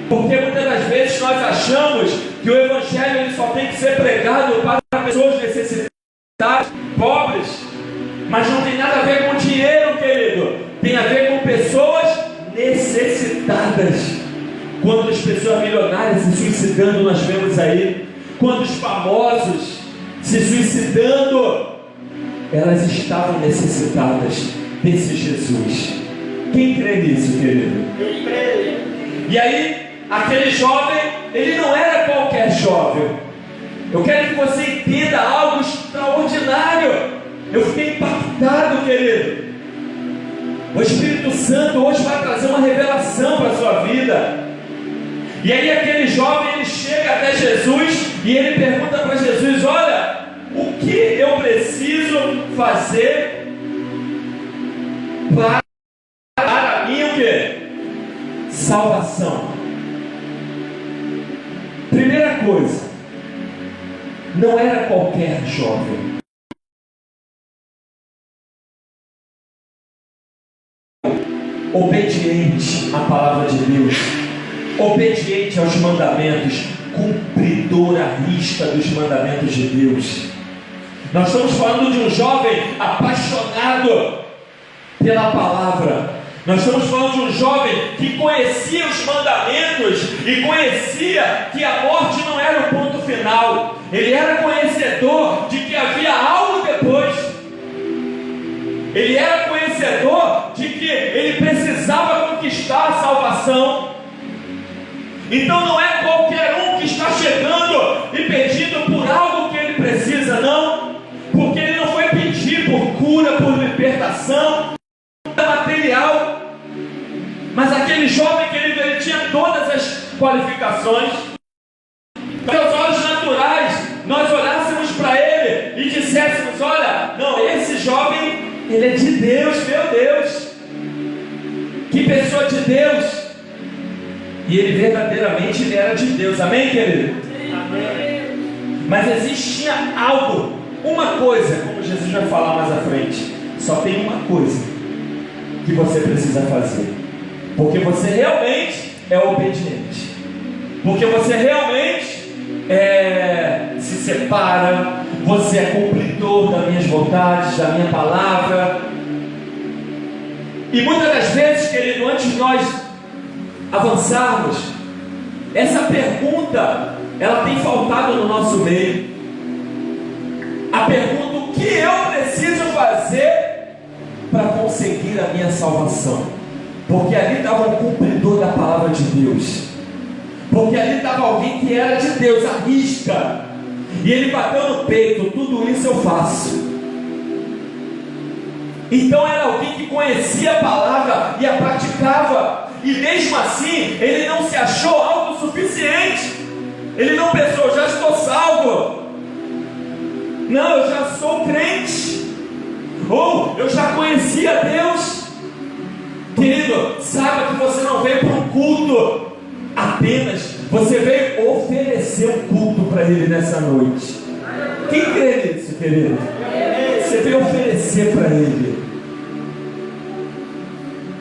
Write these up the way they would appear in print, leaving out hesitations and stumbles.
Porque muitas das vezes nós achamos que o Evangelho ele só tem que ser pregado para pessoas necessitadas, pobres, mas não tem nada a ver com dinheiro, querido. Tem a ver com pessoas necessitadas. Quantas pessoas milionárias se suicidando nós vemos aí, quantos famosos se suicidando, elas estavam necessitadas desse Jesus. Quem crê nisso, querido? E aí, aquele jovem, ele não era qualquer jovem. Eu quero que você entenda algo extraordinário. Eu fiquei impactado, querido. O Espírito Santo hoje vai trazer uma revelação para a sua vida. E aí aquele jovem, ele chega até Jesus e ele pergunta para Jesus: olha, o que eu preciso fazer para mim o quê? Salvação. Primeira coisa, não era qualquer jovem. Obediente à palavra de Deus, obediente aos mandamentos, cumpridor à risca dos mandamentos de Deus. Nós estamos falando de um jovem apaixonado pela palavra. Nós estamos falando de um jovem que conhecia os mandamentos e conhecia que a morte não era o ponto final. Ele era conhecedor de que havia algo depois. Ele era conhecedor de que ele precisava conquistar a salvação. Então não é qualquer um que está chegando e pedindo por algo que ele precisa, não. Porque ele não foi pedir por cura, por libertação material. Mas aquele jovem, querido, ele tinha todas as qualificações. Pelos olhos naturais, nós olhássemos para ele e disséssemos: olha, não, esse jovem, ele é de Deus, meu Deus. Que pessoa de Deus. E ele verdadeiramente ele era de Deus, amém, querido? Amém. Mas existia algo, uma coisa, como Jesus vai falar mais à frente. Só tem uma coisa que você precisa fazer, porque você realmente é obediente, porque você realmente se separa, você é cumpridor das minhas vontades, da minha palavra. E muitas das vezes, querido, antes de nós avançarmos, essa pergunta ela tem faltado no nosso meio. A pergunta: o que eu preciso fazer para conseguir a minha salvação? Porque ali estava um cumpridor da palavra de Deus, porque ali estava alguém que era de Deus, à risca, e ele bateu no peito: tudo isso eu faço. Então era alguém que conhecia a palavra e a praticava. E mesmo assim, ele não se achou autossuficiente. Ele não pensou: já estou salvo. Não, eu já sou crente. Ou eu já conhecia Deus. Querido, saiba que você não veio para um culto apenas. Você veio oferecer um culto para Ele nessa noite. Quem crê nisso, querido? Você veio oferecer para Ele.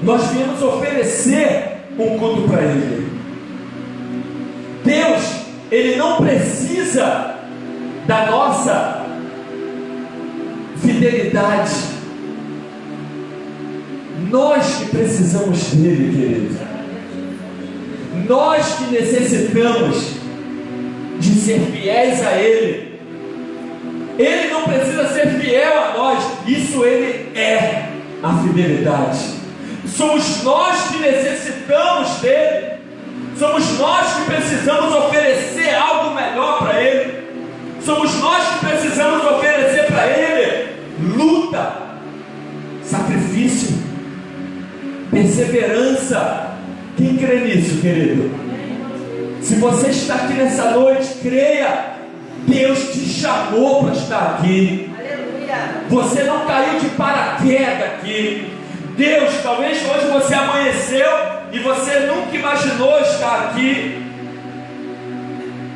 Nós viemos oferecer um culto para Ele. Deus, Ele não precisa da nossa fidelidade. Nós que precisamos dele, querido. Nós que necessitamos de ser fiéis a Ele. Ele não precisa ser fiel a nós. Isso Ele é a fidelidade. Somos nós que necessitamos dele. Somos nós que precisamos oferecer algo melhor para Ele. Somos nós que precisamos oferecer para Ele luta, sacrifício, perseverança. Quem crê nisso, querido? Se você está aqui nessa noite, creia. Deus te chamou para estar aqui. Você não caiu de paraquedas aqui. Deus, talvez hoje você amanheceu e você nunca imaginou estar aqui,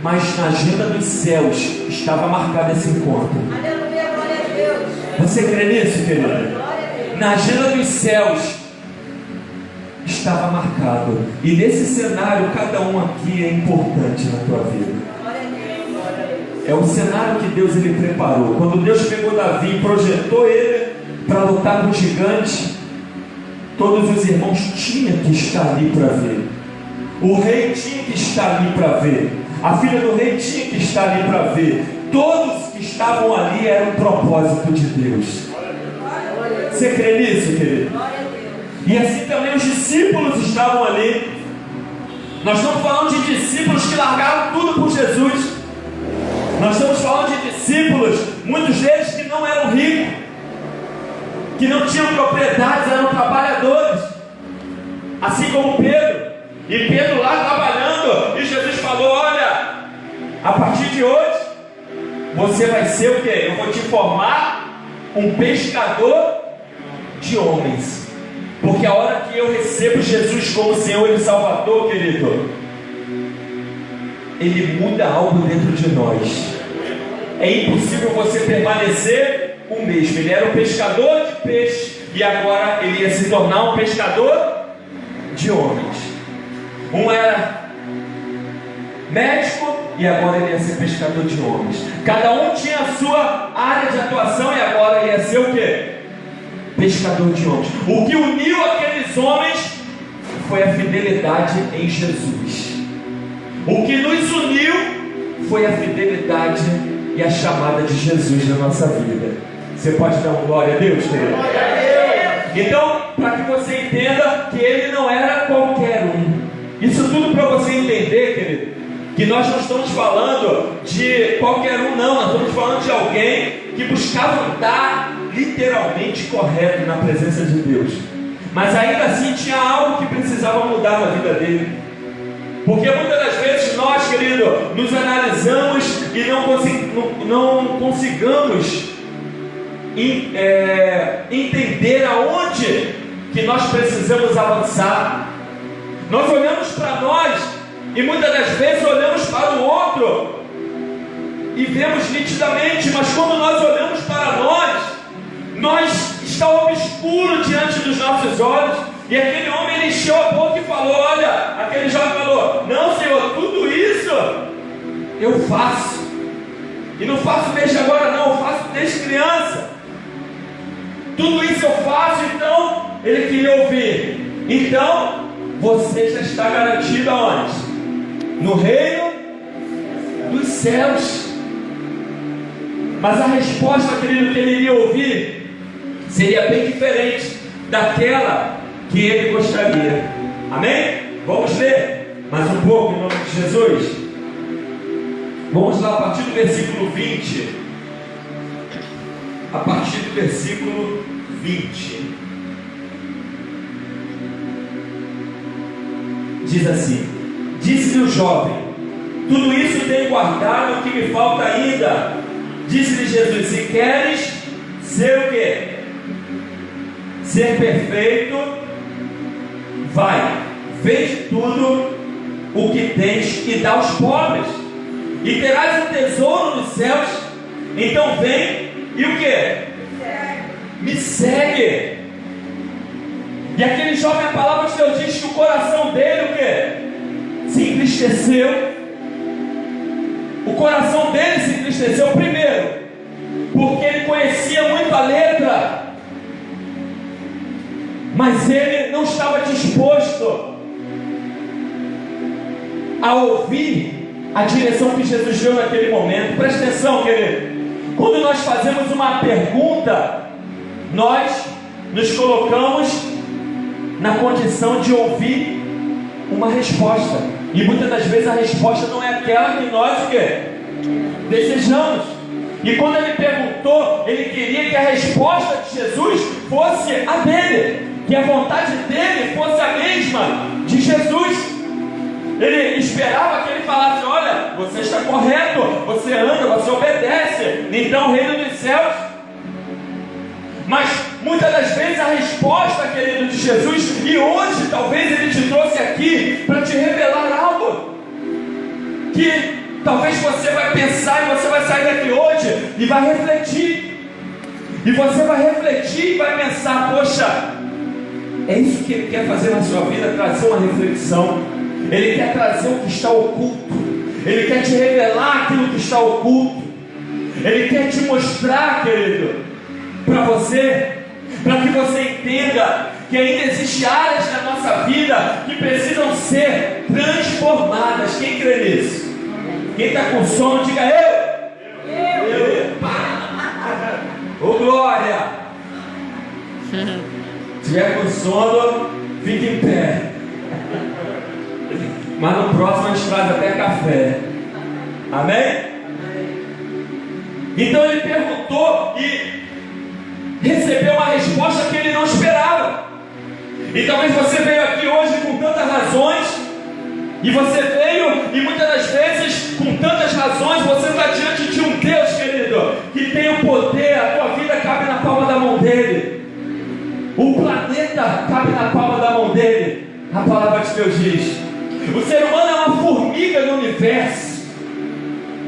mas na agenda dos céus estava marcado esse encontro. Aleluia, glória a Deus. Você crê nisso, querido? Na agenda dos céus estava marcado. E nesse cenário, cada um aqui é importante na tua vida. É o cenário que Deus ele preparou. Quando Deus pegou Davi e projetou ele para lutar com o gigante, todos os irmãos tinham que estar ali para ver. O rei tinha que estar ali para ver. A filha do rei tinha que estar ali para ver. Todos que estavam ali eram um propósito de Deus. Você crê nisso, querido? E assim também os discípulos estavam ali. Nós estamos falando de discípulos que largaram tudo por Jesus. Nós estamos falando de discípulos, muitos deles que não eram ricos, que não tinham propriedades, eram trabalhadores, assim como Pedro. E Pedro lá trabalhando, e Jesus falou: olha, a partir de hoje você vai ser o quê? Eu vou te formar um pescador de homens. Porque a hora que eu recebo Jesus como Senhor e Salvador, querido, Ele muda algo dentro de nós. É impossível você permanecer o mesmo. Ele era um pescador de peixe e agora ele ia se tornar um pescador de homens. Um era médico e agora ele ia ser pescador de homens. Cada um tinha a sua área de atuação e agora ia ser o quê? Pescador de homens. O que uniu aqueles homens foi a fidelidade em Jesus. O que nos uniu foi a fidelidade e a chamada de Jesus na nossa vida. Você pode dar uma glória a Deus, querido? Então, para que você entenda que ele não era qualquer um. Isso tudo para você entender, querido, que nós não estamos falando de qualquer um, não. Nós estamos falando de alguém que buscava andar literalmente correto na presença de Deus. Mas ainda assim tinha algo que precisava mudar na vida dele. Porque muitas das vezes nós, querido, nos analisamos e não consigamos entender aonde que nós precisamos avançar. Nós olhamos para nós e muitas das vezes olhamos para o outro e vemos nitidamente, mas quando nós olhamos para nós está obscuro diante dos nossos olhos. E aquele homem ele encheu a boca e falou: olha, aquele jovem falou: não, Senhor, tudo isso eu faço, e não faço desde agora, não, eu faço desde criança. Tudo isso eu faço. Então ele queria ouvir: então você já está garantido aonde? No reino dos céus. Mas a resposta, querido, que ele iria ouvir seria bem diferente daquela que ele gostaria. Amém? Vamos ler mais um pouco em nome de Jesus. Vamos lá a partir do versículo 20. A partir do versículo 20 diz assim: disse-lhe o jovem: tudo isso tenho guardado, o que me falta ainda? Disse-lhe Jesus: se queres ser o quê? Ser perfeito, vai, vende tudo o que tens e dá aos pobres, e terás um tesouro nos céus. Então vem e o que? Me segue. E aquele jovem, a palavra de Deus diz que o coração dele o que? Se entristeceu. O coração dele se entristeceu primeiro porque ele conhecia muito a letra, mas ele não estava disposto a ouvir a direção que Jesus deu naquele momento. Presta atenção, querido. Quando nós fazemos uma pergunta, nós nos colocamos na condição de ouvir uma resposta. E muitas das vezes a resposta não é aquela que nós o quê? Desejamos. E quando ele perguntou, ele queria que a resposta de Jesus fosse a dele, que a vontade dele fosse a mesma de Jesus. Ele esperava que ele falasse: olha, você está correto, você anda, você obedece, então o reino dos céus. Mas muitas das vezes a resposta, querido, de Jesus, e hoje talvez ele te trouxe aqui para te revelar algo que talvez você vai pensar e você vai sair daqui hoje e vai refletir. E você vai refletir e vai pensar: poxa, É isso que Ele quer fazer na sua vida, trazer uma reflexão. Ele quer trazer o que está oculto. Ele quer te revelar aquilo que está oculto. Ele quer te mostrar, querido, para você, para que você entenda que ainda existem áreas da nossa vida que precisam ser transformadas. Quem crê nisso? Quem está com sono, diga eu. Ô glória! Se tiver com sono, fique em pé. Mas no próximo a gente traz até café. Amém? Então ele perguntou e recebeu uma resposta que ele não esperava. E talvez você veio aqui hoje com tantas razões, e você veio e muitas das vezes com tantas razões você está diante de um Deus, querido, que tem o poder. A tua vida cabe na palma da mão dele, o planeta cabe na palma da mão dele. A palavra de Deus diz: o ser humano é uma formiga no universo,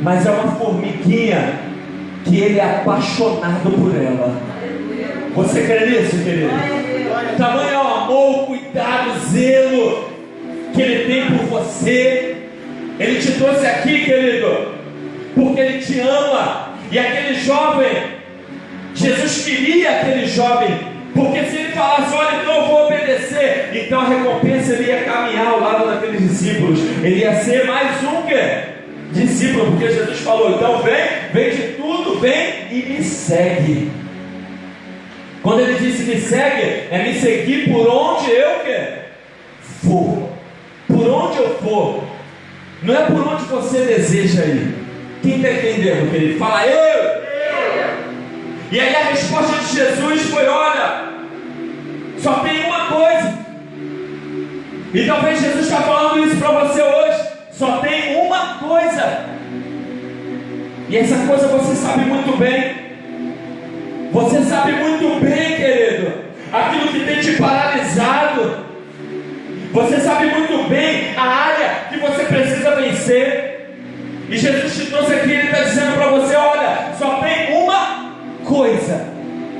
mas é uma formiguinha que ele é apaixonado por ela. Você crê nisso, querido? Tamanho é o amor, o cuidado, o zelo que ele tem por você. Ele te trouxe aqui, querido, porque ele te ama. E aquele jovem, Jesus queria aquele jovem, porque se ele falasse: olha, então eu vou obedecer, então a recompensa, ele ia caminhar ao lado daqueles discípulos. Ele ia ser mais um discípulo, porque Jesus falou: então vem de tudo, vem e me segue. Quando ele disse me segue, é me seguir por onde eu for. Por onde eu for. Não é por onde você deseja ir. Quem está entendendo, querido? Fala eu. E aí a resposta de Jesus foi: olha, só tem uma coisa. E talvez Jesus está falando isso para você hoje. Só tem uma coisa. E essa coisa você sabe muito bem. Você sabe muito bem, querido, aquilo que tem te paralisado. Você sabe muito bem a área que você precisa vencer. E Jesus te trouxe aqui, ele está dizendo para você: olha, só tem uma coisa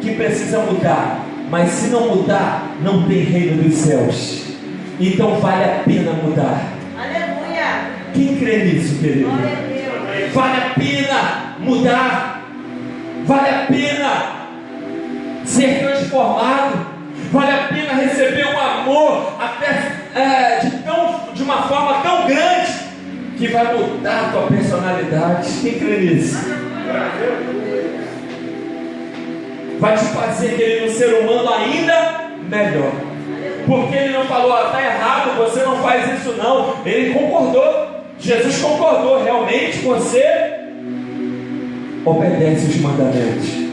que precisa mudar. Mas se não mudar, não tem reino dos céus. Então vale a pena mudar. Aleluia! Quem crê nisso, querido? Vale a pena mudar. Vale a pena ser transformado. Vale a pena receber um amor até de uma forma tão grande que vai mudar a tua personalidade. Quem crê nisso? Vai te fazer, querido, um ser humano ainda melhor. Porque ele não falou: está errado, você não faz isso não. Ele concordou. Jesus concordou. Realmente você obedece os mandamentos.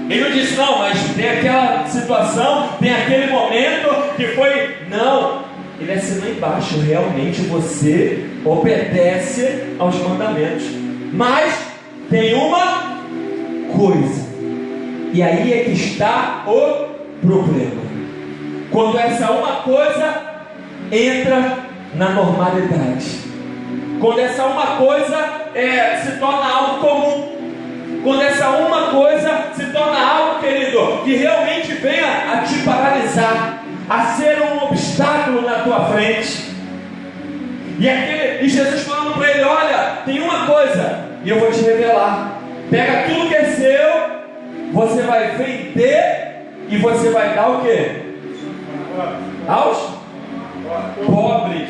Ele não disse: não, mas tem aquela situação, tem aquele momento que foi. Não, ele assinou embaixo: realmente você obedece aos mandamentos. Mas tem uma coisa, e aí é que está o problema. Quando essa uma coisa entra na normalidade, quando essa uma coisa se torna algo comum, quando essa uma coisa se torna algo, querido, que realmente venha a te paralisar, a ser um obstáculo na tua frente. E Jesus falando para ele: olha, tem uma coisa, e eu vou te revelar. Pega tudo que é seu, você vai vender, e você vai dar o quê? Aos pobres.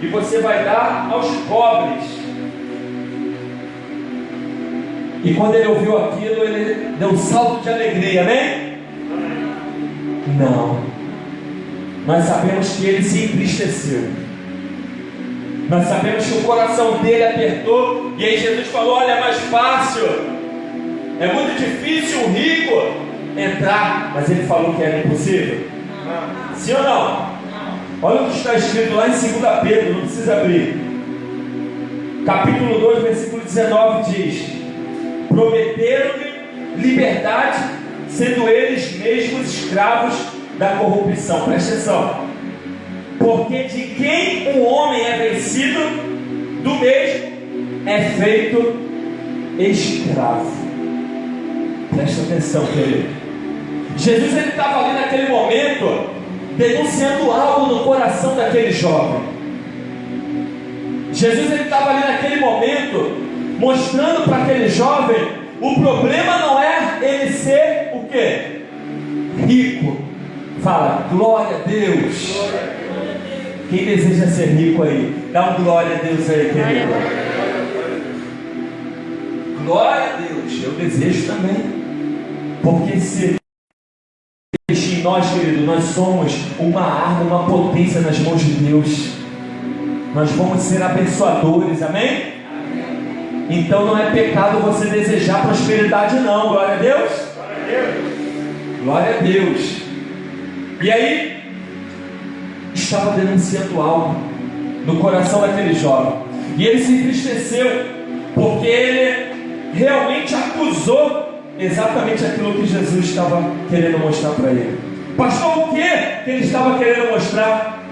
E você vai dar aos pobres. E quando ele ouviu aquilo, ele deu um salto de alegria, amém? Não. Nós sabemos que ele se entristeceu. Nós sabemos que o coração dele apertou. E aí Jesus falou: olha, é mais fácil, é muito difícil um rico entrar. Mas ele falou que era impossível. Sim ou não? Olha o que está escrito lá em 2 Pedro, não precisa abrir. Capítulo 2, versículo 19 diz: prometeram-lhe liberdade, sendo eles mesmos escravos da corrupção. Presta atenção. Porque de quem um homem é vencido, do mesmo é feito escravo. Presta atenção, querido. Jesus, ele estava ali naquele momento denunciando algo no coração daquele jovem. Jesus estava ali naquele momento, mostrando para aquele jovem, o problema não é ele ser o quê? Rico. Fala, glória a Deus. Quem deseja ser rico aí? Dá um glória a Deus aí, querido. Glória a Deus, eu desejo também. Porque se em nós, querido, nós somos uma arma, uma potência nas mãos de Deus. Nós vamos ser abençoadores, amém? Então não é pecado você desejar prosperidade não, glória a Deus. Glória a Deus. E aí, estava denunciando algo no coração daquele jovem. E ele se entristeceu, porque ele realmente acusou exatamente aquilo que Jesus estava querendo mostrar para ele. Pastor, o que ele estava querendo mostrar?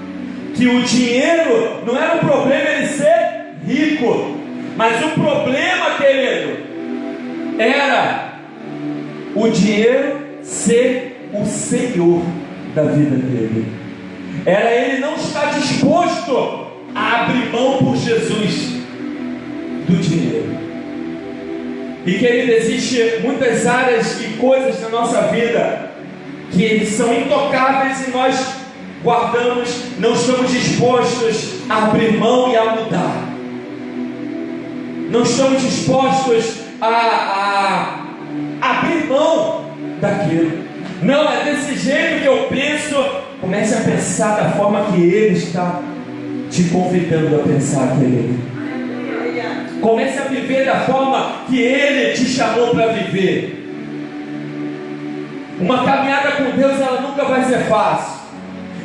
Que o dinheiro não era um problema ele ser rico, mas o problema, querido, era o dinheiro ser o Senhor da vida dele. Era ele não estar disposto a abrir mão por Jesus do dinheiro. E querido, existem muitas áreas e coisas na nossa vida que são intocáveis e nós guardamos, não estamos dispostos a abrir mão e a mudar. Não estamos dispostos a abrir mão daquilo. Não, é desse jeito que eu penso. Comece a pensar da forma que Ele está te convidando a pensar, querido. Comece a viver da forma que Ele te chamou para viver. Uma caminhada com Deus, ela nunca vai ser fácil.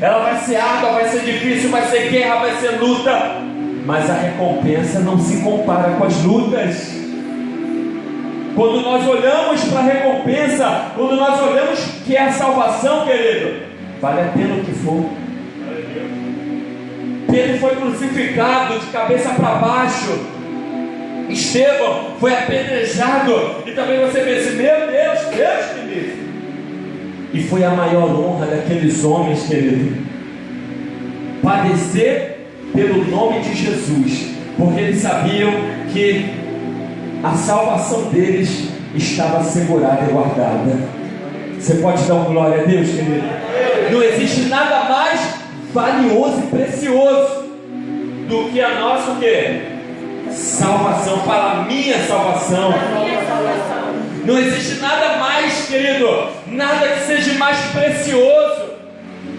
Ela vai ser árdua, vai ser difícil, vai ser guerra, vai ser luta. Mas a recompensa não se compara com as lutas. Quando nós olhamos para a recompensa, quando nós olhamos que é a salvação, querido, vale a pena o que for. Pedro foi crucificado de cabeça para baixo. Estevão foi apedrejado. E também você pensa, meu Deus, Deus me livre. E foi a maior honra daqueles homens, querido, padecer pelo nome de Jesus, porque eles sabiam que a salvação deles estava assegurada e guardada. Você pode dar uma glória a Deus, querido? Não existe nada mais valioso e precioso do que a nossa o quê? Salvação. Fala, minha salvação. Não existe nada mais, querido, nada que seja mais precioso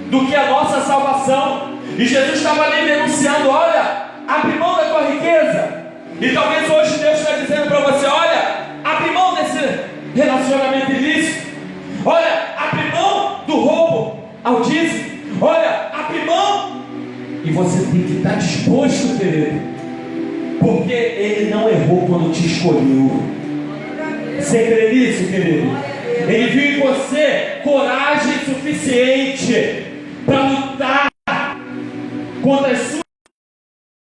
do que a nossa salvação. E Jesus estava ali denunciando, olha, abre mão da tua riqueza. E talvez hoje Deus está dizendo para você, olha, abre mão desse relacionamento ilícito. Olha, abre mão do roubo ao dízimo. Olha, abre mão. E você tem que estar disposto, querido, porque Ele não errou quando te escolheu. Você crê nisso, querido? Ele viu em você coragem suficiente para lutar contra as